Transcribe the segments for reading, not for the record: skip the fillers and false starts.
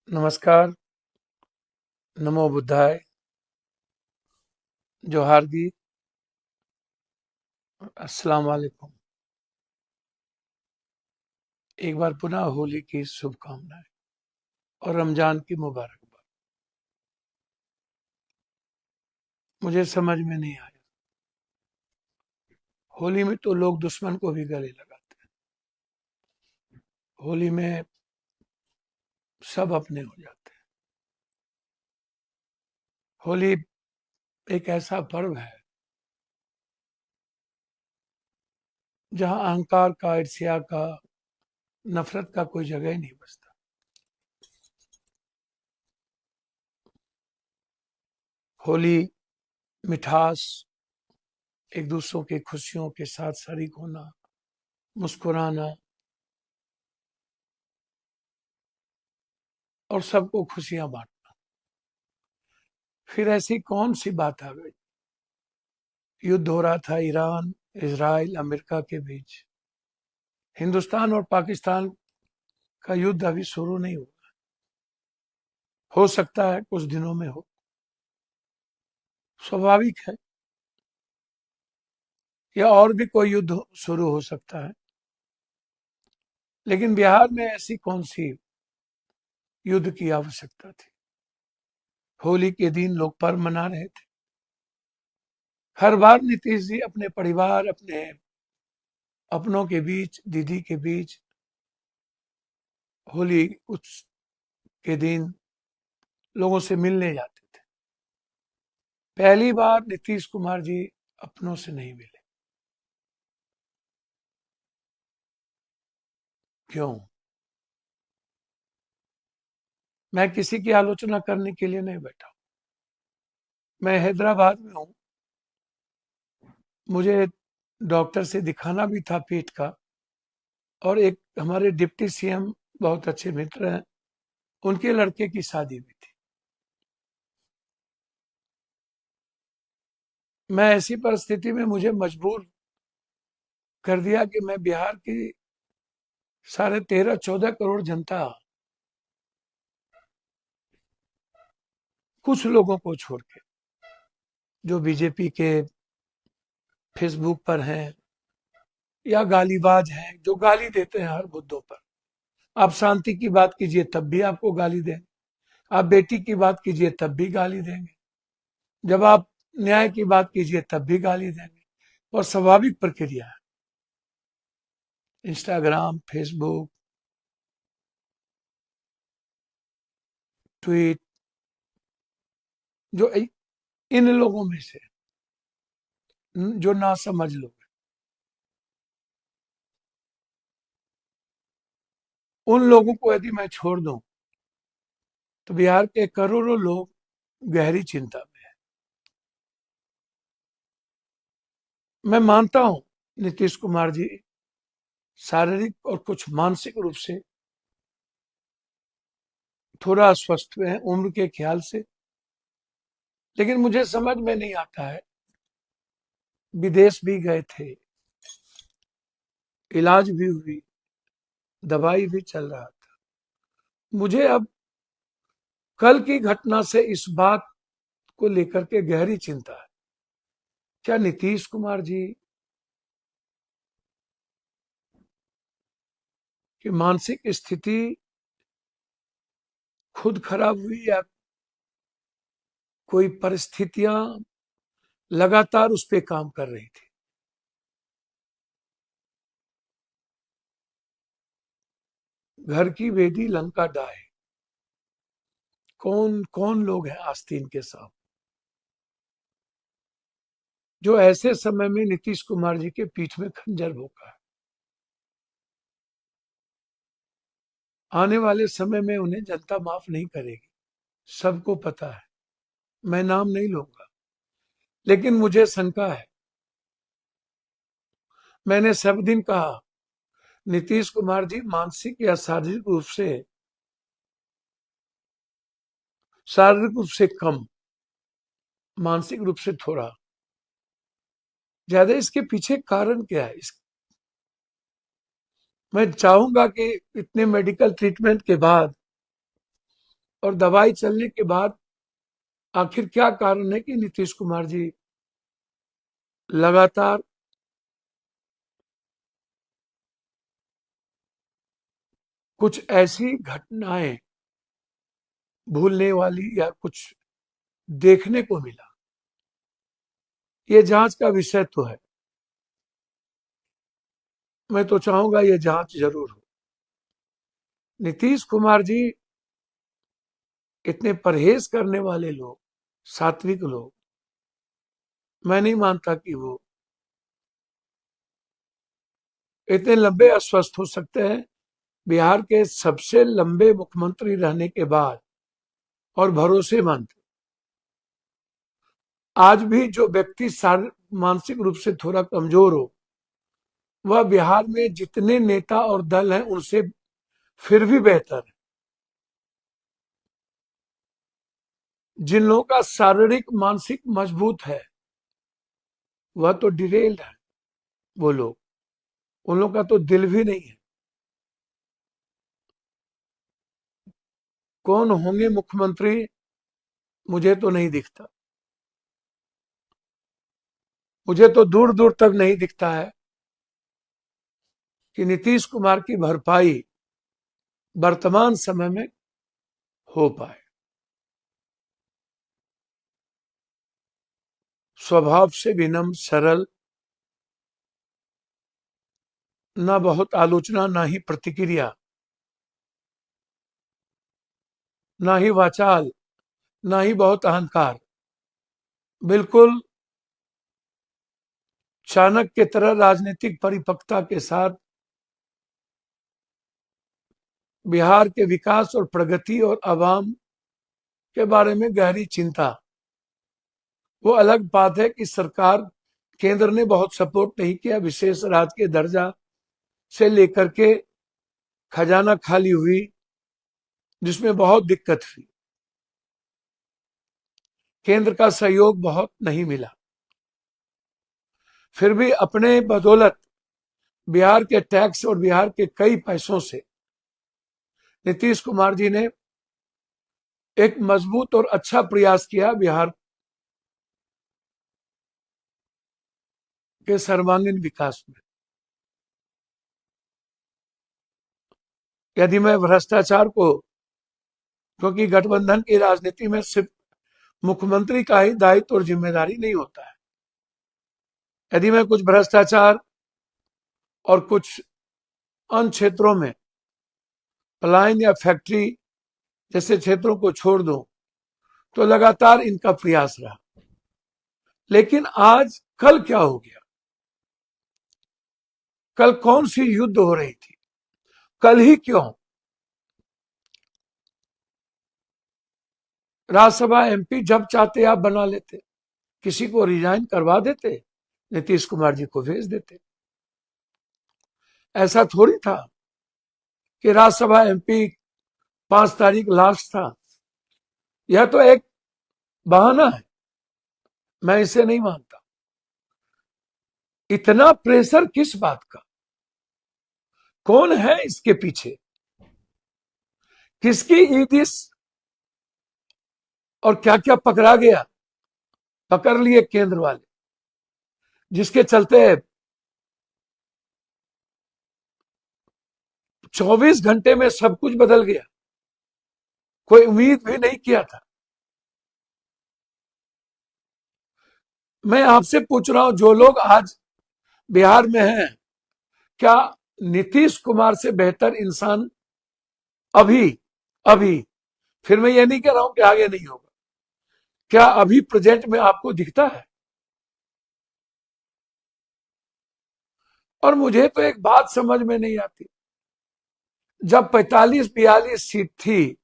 नमस्कार, नमो बुद्धाय, जोहार दी, अस्सलाम वालेकुम। एक बार पुनः होली की शुभकामनाएं और रमजान की मुबारकबाद। मुझे समझ में नहीं आया, होली में तो लोग दुश्मन को भी गले लगाते हैं। होली में सब अपने हो जाते हैं। होली एक ऐसा पर्व है जहां अहंकार का, ईर्ष्या का, नफरत का कोई जगह ही नहीं बचता। होली मिठास, एक दूसरों की खुशियों के साथ शरीक होना, मुस्कुराना और सबको खुशियां बांटना। फिर ऐसी कौन सी बात आ गई? युद्ध हो रहा था ईरान, इजराइल, अमेरिका के बीच। हिंदुस्तान और पाकिस्तान का युद्ध अभी शुरू नहीं हुआ, हो सकता है कुछ दिनों में हो। स्वाभाविक है, या और भी कोई युद्ध शुरू हो सकता है। लेकिन बिहार में ऐसी कौन सी युद्ध की आवश्यकता थी? होली के दिन लोग पर्व मना रहे थे। हर बार नीतीश जी अपने परिवार, अपने अपनों के बीच, दीदी के बीच होली उत्सव के दिन लोगों से मिलने जाते थे। पहली बार नीतीश कुमार जी अपनों से नहीं मिले। क्यों? मैं किसी की आलोचना करने के लिए नहीं बैठा। मैं हैदराबाद में हूँ, मुझे डॉक्टर से दिखाना भी था पेट का, और एक हमारे डिप्टी सीएम बहुत अच्छे मित्र हैं, उनके लड़के की शादी भी थी। मैं ऐसी परिस्थिति में मुझे मजबूर कर दिया कि मैं बिहार की 13.5-14 करोड़ जनता, कुछ लोगों को छोड़ के जो बीजेपी के फेसबुक पर हैं या गालीबाज हैं, जो गाली देते हैं हर मुद्दों पर। आप शांति की बात कीजिए तब भी आपको गाली देंगे, आप बेटी की बात कीजिए तब भी गाली देंगे, जब आप न्याय की बात कीजिए तब भी गाली देंगे। और स्वाभाविक प्रक्रिया है। इंस्टाग्राम, फेसबुक, ट्वीट, जो इन लोगों में से जो ना समझ लोग, उन लोगों को यदि मैं छोड़ दूं तो बिहार के करोड़ों लोग गहरी चिंता में हैं। मैं मानता हूं नीतीश कुमार जी शारीरिक और कुछ मानसिक रूप से थोड़ा अस्वस्थ हुए हैं उम्र के ख्याल से। लेकिन मुझे समझ में नहीं आता है, विदेश भी गए थे, इलाज भी हुई, दवाई भी चल रहा था। मुझे अब कल की घटना से इस बात को लेकर के गहरी चिंता है। क्या नीतीश कुमार जी की मानसिक स्थिति खुद खराब हुई, या कोई परिस्थितियां लगातार उस पे काम कर रही थी? घर की वेदी लंका ढाए, कौन कौन लोग हैं आस्तीन के साथ, जो ऐसे समय में नीतीश कुमार जी के पीठ में खंजर भोंका है? आने वाले समय में उन्हें जनता माफ नहीं करेगी, सबको पता है। मैं नाम नहीं लूंगा, लेकिन मुझे शंका है। मैंने सब दिन कहा नीतीश कुमार जी शारीरिक रूप से कम, मानसिक रूप से थोड़ा ज्यादा। इसके पीछे कारण क्या है? मैं चाहूंगा कि इतने मेडिकल ट्रीटमेंट के बाद और दवाई चलने के बाद आखिर क्या कारण है कि नीतीश कुमार जी लगातार कुछ ऐसी घटनाएं भूलने वाली या कुछ देखने को मिला? ये जांच का विषय तो है। मैं तो चाहूंगा ये जांच जरूर हो। नीतीश कुमार जी इतने परहेज करने वाले लोग, सात्विक लोग, मैं नहीं मानता कि वो इतने लंबे अस्वस्थ हो सकते हैं। बिहार के सबसे लंबे मुख्यमंत्री रहने के बाद और भरोसेमंद, आज भी जो व्यक्ति मानसिक रूप से थोड़ा कमजोर हो, वह बिहार में जितने नेता और दल हैं उनसे फिर भी बेहतर है। जिन लोगों का शारीरिक मानसिक मजबूत है वह तो डिरेल्ड है। वो लोग, उन लोगों का तो दिल भी नहीं है। कौन होंगे मुख्यमंत्री मुझे तो नहीं दिखता। मुझे तो दूर दूर तक नहीं दिखता है कि नीतीश कुमार की भरपाई वर्तमान समय में हो पाए। स्वभाव से विनम्र, सरल, ना बहुत आलोचना, ना ही प्रतिक्रिया, ना ही वाचाल, ना ही बहुत अहंकार। बिल्कुल चाणक्य की तरह राजनीतिक परिपक्वता के साथ बिहार के विकास और प्रगति और आवाम के बारे में गहरी चिंता। वो अलग बात है कि सरकार, केंद्र ने बहुत सपोर्ट नहीं किया। विशेष राज्य के दर्जा से लेकर के खजाना खाली हुई, जिसमें बहुत दिक्कत हुई। केंद्र का सहयोग बहुत नहीं मिला। फिर भी अपने बदौलत बिहार के टैक्स और बिहार के कई पैसों से नीतीश कुमार जी ने एक मजबूत और अच्छा प्रयास किया बिहार के सर्वांगीण विकास में। यदि मैं भ्रष्टाचार को, क्योंकि गठबंधन की राजनीति में सिर्फ मुख्यमंत्री का ही दायित्व और जिम्मेदारी नहीं होता है, यदि मैं कुछ भ्रष्टाचार और कुछ अन्य क्षेत्रों में, पलायन या फैक्ट्री जैसे क्षेत्रों को छोड़ दूं, तो लगातार इनका प्रयास रहा। लेकिन आज कल क्या हो गया? कल कौन सी युद्ध हो रही थी? कल ही क्यों? राज्यसभा एमपी जब चाहते आप बना लेते, किसी को रिजाइन करवा देते, नीतीश कुमार जी को भेज देते। ऐसा थोड़ी था कि राज्यसभा एमपी 5 तारीख लास्ट था। यह तो एक बहाना है, मैं इसे नहीं मानता। इतना प्रेशर किस बात का? कौन है इसके पीछे? किसकी ईदिश और क्या क्या पकड़ा गया? पकड़ लिए केंद्र वाले, जिसके चलते 24 घंटे में सब कुछ बदल गया। कोई उम्मीद भी नहीं किया था। मैं आपसे पूछ रहा हूं, जो लोग आज बिहार में हैं, क्या नीतीश कुमार से बेहतर इंसान अभी अभी, फिर मैं ये नहीं कह रहा हूं कि आगे नहीं होगा, क्या अभी प्रेजेंट में आपको दिखता है? और मुझे तो एक बात समझ में नहीं आती, जब 45-42 सीट थी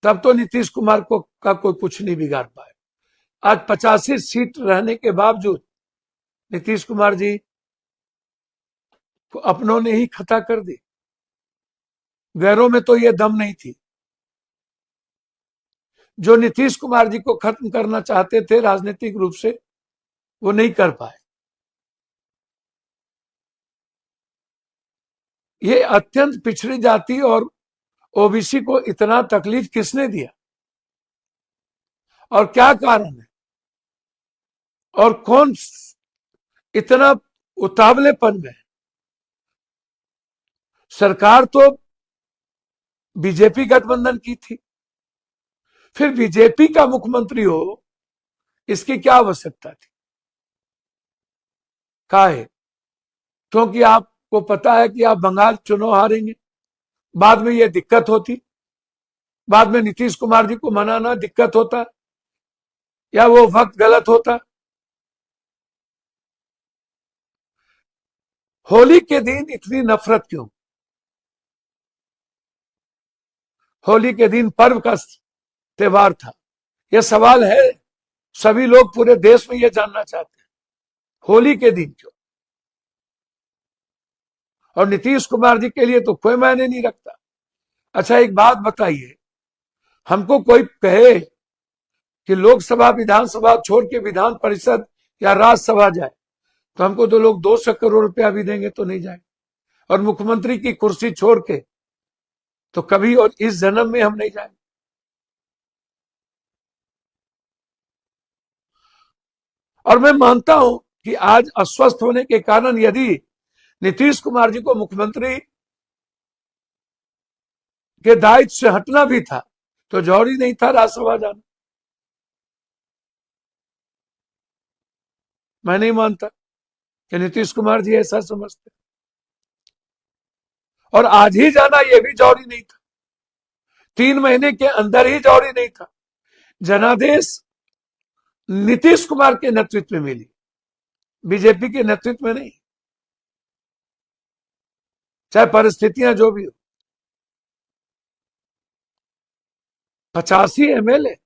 तब तो नीतीश कुमार को का कोई कुछ नहीं बिगाड़ पाए। आज 85 सीट रहने के बावजूद नीतीश कुमार जी को अपनों ने ही खता कर दी। गैरों में तो ये दम नहीं थी। जो नीतीश कुमार जी को खत्म करना चाहते थे राजनीतिक रूप से, वो नहीं कर पाए। ये अत्यंत पिछड़ी जाति और ओबीसी को इतना तकलीफ किसने दिया? और क्या कारण है, और कौन इतना उतावलेपन में? सरकार तो बीजेपी गठबंधन की थी, फिर बीजेपी का मुख्यमंत्री हो, इसकी क्या आवश्यकता थी? काहे? क्योंकि आपको पता है कि आप बंगाल चुनाव हारेंगे, बाद में यह दिक्कत होती, बाद में नीतीश कुमार जी को मनाना दिक्कत होता, या वो वक्त गलत होता। होली के दिन इतनी नफरत क्यों? होली के दिन पर्व का त्योहार था, यह सवाल है। सभी लोग पूरे देश में यह जानना चाहते हैं, होली के दिन क्यों? और नीतीश कुमार जी के लिए तो कोई मायने नहीं रखता। अच्छा, एक बात बताइए, हमको कोई कहे कि लोकसभा विधानसभा छोड़ के विधान परिषद या राज्यसभा जाए, तो हमको तो लोग 200 करोड़ रुपया भी देंगे तो नहीं जाए, और मुख्यमंत्री की कुर्सी छोड़ के तो कभी और इस जन्म में हम नहीं जाएंगे। और मैं मानता हूं कि आज अस्वस्थ होने के कारण यदि नीतीश कुमार जी को मुख्यमंत्री के दायित्व से हटना भी था तो जरूरी नहीं था राज्यसभा जाना। मैं नहीं मानता कि नीतीश कुमार जी ऐसा समझते, और आज ही जाना यह भी जरूरी नहीं था, 3 महीने के अंदर ही जरूरी नहीं था। जनादेश नीतीश कुमार के नेतृत्व में मिली, बीजेपी के नेतृत्व में नहीं, चाहे परिस्थितियां जो भी हो। 85 एमएलए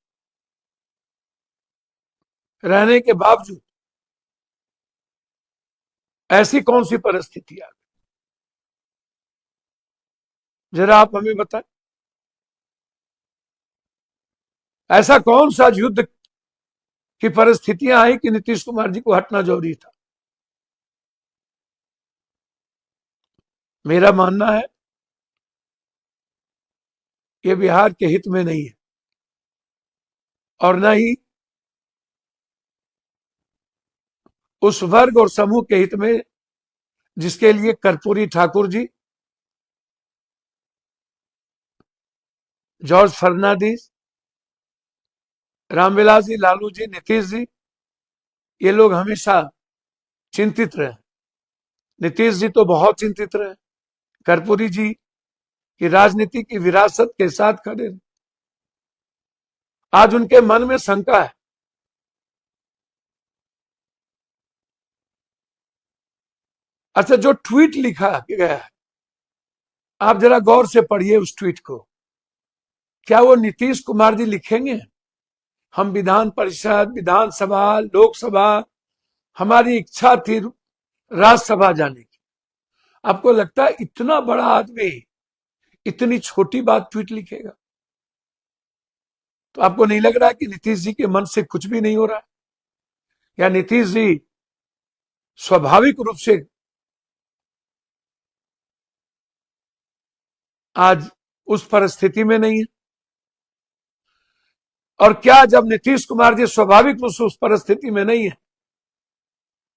रहने के बावजूद ऐसी कौन सी परिस्थिति आ गई, जरा आप हमें बताएं। ऐसा कौन सा युद्ध की परिस्थितियां आई कि नीतीश कुमार जी को हटना जरूरी था? मेरा मानना है ये बिहार के हित में नहीं है, और न ही उस वर्ग और समूह के हित में जिसके लिए कर्पूरी ठाकुर जी, जॉर्ज फर्नांडिस, रामविलास जी, लालू जी, नीतीश जी, ये लोग हमेशा चिंतित रहे। नीतीश जी तो बहुत चिंतित रहे, कर्पूरी जी की राजनीति की विरासत के साथ खड़े। आज उनके मन में शंका है। अच्छा, जो ट्वीट लिखा गया है, आप जरा गौर से पढ़िए उस ट्वीट को। क्या वो नीतीश कुमार जी लिखेंगे हम विधान परिषद, विधानसभा, लोकसभा, हमारी इच्छा थी राज्यसभा जाने की? आपको लगता है इतना बड़ा आदमी इतनी छोटी बात ट्वीट लिखेगा? तो आपको नहीं लग रहा कि नीतीश जी के मन से कुछ भी नहीं हो रहा है, या नीतीश जी स्वाभाविक रूप से आज उस परिस्थिति में नहीं है? और क्या जब नीतीश कुमार जी स्वाभाविक रूप से उस परिस्थिति में नहीं है,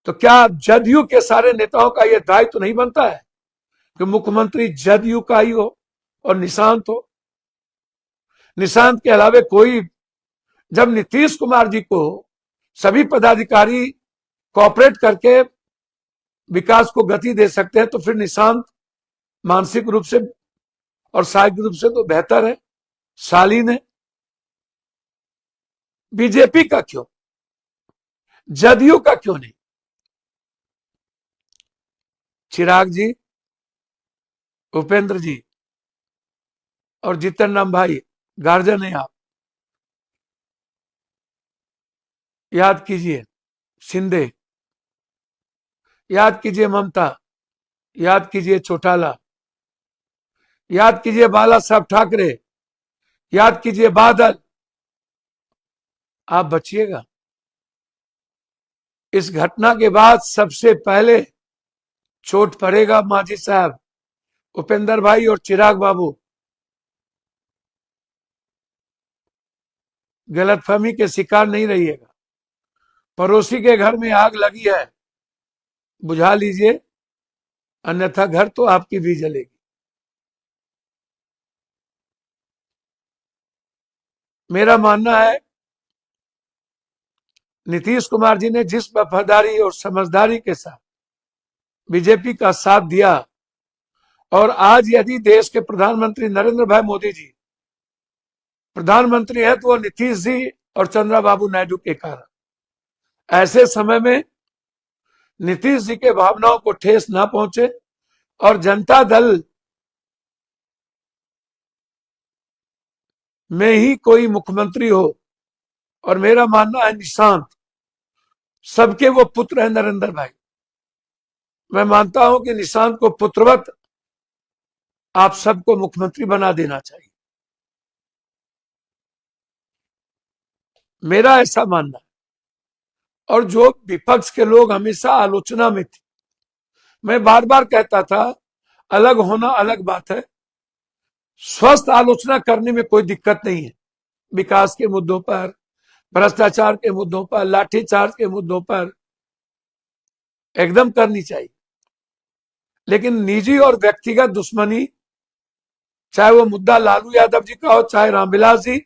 तो क्या जदयू के सारे नेताओं का यह दायित्व तो नहीं बनता है कि मुख्यमंत्री जदयू का ही हो और निशांत हो? निशांत के अलावे कोई, जब नीतीश कुमार जी को सभी पदाधिकारी कोऑपरेट करके विकास को गति दे सकते हैं, तो फिर निशांत मानसिक रूप से और शारीरिक रूप से तो बेहतर है, शालीन है। बीजेपी का क्यों, जदयू का क्यों नहीं? चिराग जी, उपेंद्र जी और जितन राम भाई, गार्जियन है आप, याद कीजिए शिंदे, याद कीजिए ममता, याद कीजिए चौटाला, याद कीजिए बाला साहब ठाकरे, याद कीजिए बादल। आप बचिएगा। इस घटना के बाद सबसे पहले चोट पड़ेगा मांझी साहब, उपेंद्र भाई और चिराग बाबू। गलतफहमी के शिकार नहीं रहिएगा। पड़ोसी के घर में आग लगी है, बुझा लीजिए, अन्यथा घर तो आपकी भी जलेगी। मेरा मानना है नीतीश कुमार जी ने जिस वफादारी और समझदारी के साथ बीजेपी का साथ दिया, और आज यदि देश के प्रधानमंत्री नरेंद्र भाई मोदी जी प्रधानमंत्री है तो वो नीतीश जी और चंद्रबाबू नायडू के कारण। ऐसे समय में नीतीश जी के भावनाओं को ठेस ना पहुंचे और जनता दल में ही कोई मुख्यमंत्री हो, और मेरा मानना है निशांत सबके वो पुत्र है नरेंद्र भाई। मैं मानता हूं कि निशांत को पुत्रवत आप सबको मुख्यमंत्री बना देना चाहिए, मेरा ऐसा मानना है। और जो विपक्ष के लोग हमेशा आलोचना में थे, मैं बार बार कहता था अलग होना अलग बात है, स्वस्थ आलोचना करने में कोई दिक्कत नहीं है। विकास के मुद्दों पर, भ्रष्टाचार के मुद्दों पर, लाठीचार्ज के मुद्दों पर एकदम करनी चाहिए, लेकिन निजी और व्यक्तिगत दुश्मनी, चाहे वो मुद्दा लालू यादव जी का हो, चाहे रामविलास जी,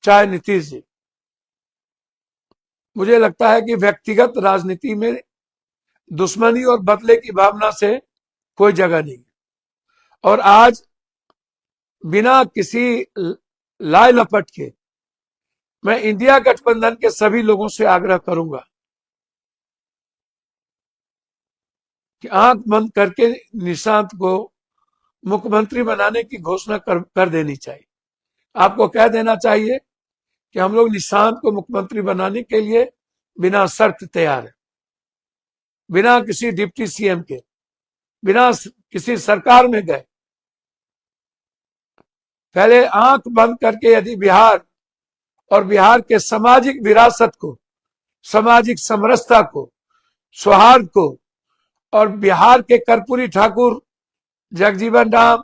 चाहे नीतीश जी, मुझे लगता है कि व्यक्तिगत राजनीति में दुश्मनी और बदले की भावना से कोई जगह नहीं है। और आज बिना किसी लाए लपट के मैं इंडिया गठबंधन के सभी लोगों से आग्रह करूंगा कि आंख बंद करके निशांत को मुख्यमंत्री बनाने की घोषणा कर देनी चाहिए। आपको कह देना चाहिए कि हम लोग निशांत को मुख्यमंत्री बनाने के लिए बिना शर्त तैयार है, बिना किसी डिप्टी सीएम के, बिना किसी सरकार में गए। पहले आंख बंद करके यदि बिहार और बिहार के सामाजिक विरासत को, सामाजिक समरसता को, सौहार्द को, और बिहार के कर्पूरी ठाकुर, जगजीवन राम,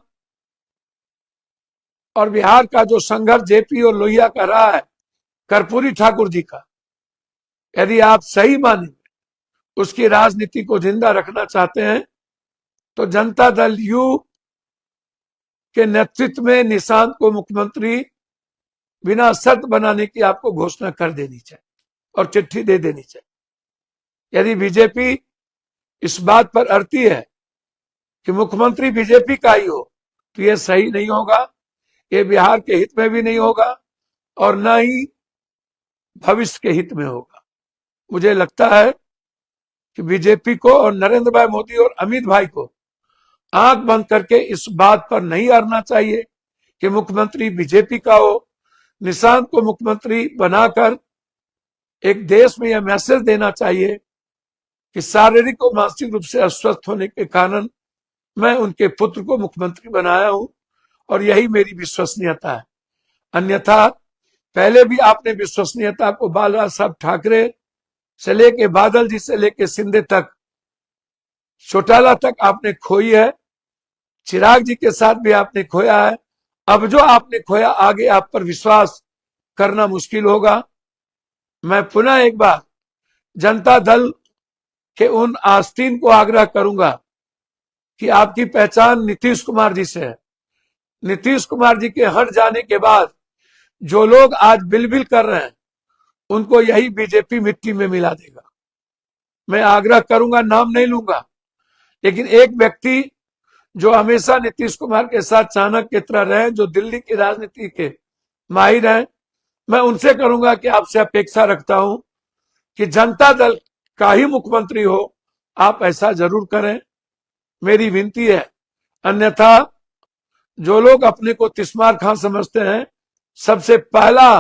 और बिहार का जो संघर्ष जेपी और लोहिया का रहा है कर्पूरी ठाकुर जी का, यदि आप सही माने उसकी राजनीति को जिंदा रखना चाहते हैं तो जनता दल यू के नेतृत्व में निशांत को मुख्यमंत्री बिना शर्त बनाने की आपको घोषणा कर देनी चाहिए और चिट्ठी दे देनी चाहिए। यदि बीजेपी इस बात पर अड़ती है कि मुख्यमंत्री बीजेपी का ही हो तो यह सही नहीं होगा, ये बिहार के हित में भी नहीं होगा और न ही भविष्य के हित में होगा। मुझे लगता है कि बीजेपी को और नरेंद्र भाई मोदी और अमित भाई को आंख बंद करके इस बात पर नहीं अड़ना चाहिए कि मुख्यमंत्री बीजेपी का हो। निशांत को मुख्यमंत्री बनाकर एक देश में यह मैसेज देना चाहिए कि शारीरिक और मानसिक रूप से अस्वस्थ होने के कारण मैं उनके पुत्र को मुख्यमंत्री बनाया हूं और यही मेरी विश्वसनीयता है। अन्यथा पहले भी आपने विश्वसनीयता को बाला साहब ठाकरे से लेके बादल जी से लेके शिंदे तक, चौटाला तक आपने खोई है, चिराग जी के साथ भी आपने खोया है। अब जो आपने खोया आगे आप पर विश्वास करना मुश्किल होगा। मैं पुनः एक बार जनता दल के उन आस्तीन को आग्रह करूंगा कि आपकी पहचान नीतीश कुमार जी से है। नीतीश कुमार जी के हट जाने के बाद जो लोग आज बिलबिल कर रहे हैं उनको यही बीजेपी मिट्टी में मिला देगा। मैं आग्रह करूंगा, नाम नहीं लूंगा, लेकिन एक व्यक्ति जो हमेशा नीतीश कुमार के साथ चाणक्य की तरह रहे, जो दिल्ली की राजनीति के माहिर हैं, मैं उनसे करूंगा कि आपसे अपेक्षा रखता हूं कि जनता दल का ही मुख्यमंत्री हो, आप ऐसा जरूर करें, मेरी विनती है। अन्यथा जो लोग अपने को तिस्मार खां समझते हैं, सबसे पहला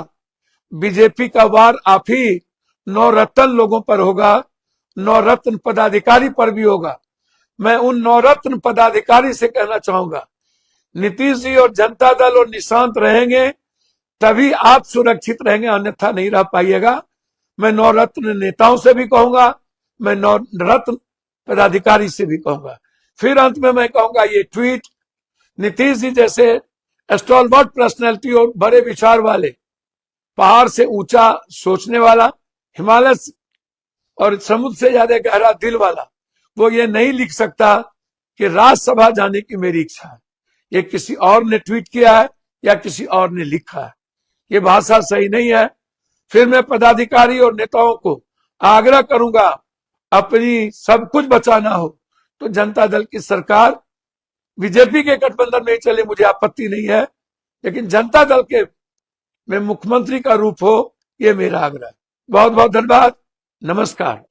बीजेपी का वार आप ही नवरत्न लोगों पर होगा, नवरत्न पदाधिकारी पर भी होगा। मैं उन नवरत्न पदाधिकारी से कहना चाहूंगा, नीतीश जी और जनता दल और निशांत रहेंगे तभी आप सुरक्षित रहेंगे, अन्यथा नहीं रह पाइएगा। मैं नवरत्न नेताओं से भी कहूंगा, मैं नवरत्न पदाधिकारी से भी कहूंगा। फिर अंत में मैं कहूंगा, ये ट्वीट नीतीश जी जैसे स्टॉलवर्ट पर्सनैलिटी और बड़े विचार वाले पहाड़ से ऊंचा सोचने वाला, हिमालय और समुद्र से ज्यादा गहरा दिल वाला, वो ये नहीं लिख सकता कि राज्यसभा जाने की मेरी इच्छा है। ये किसी और ने ट्वीट किया है या किसी और ने लिखा है। ये भाषा सही नहीं है। फिर मैं पदाधिकारी और नेताओं को आग्रह करूंगा, अपनी सब कुछ बचाना हो तो जनता दल की सरकार बीजेपी के गठबंधन में ही चले, मुझे आपत्ति नहीं है, लेकिन जनता दल के में मुख्यमंत्री का रूप हो, ये मेरा आग्रह है। बहुत बहुत धन्यवाद। नमस्कार।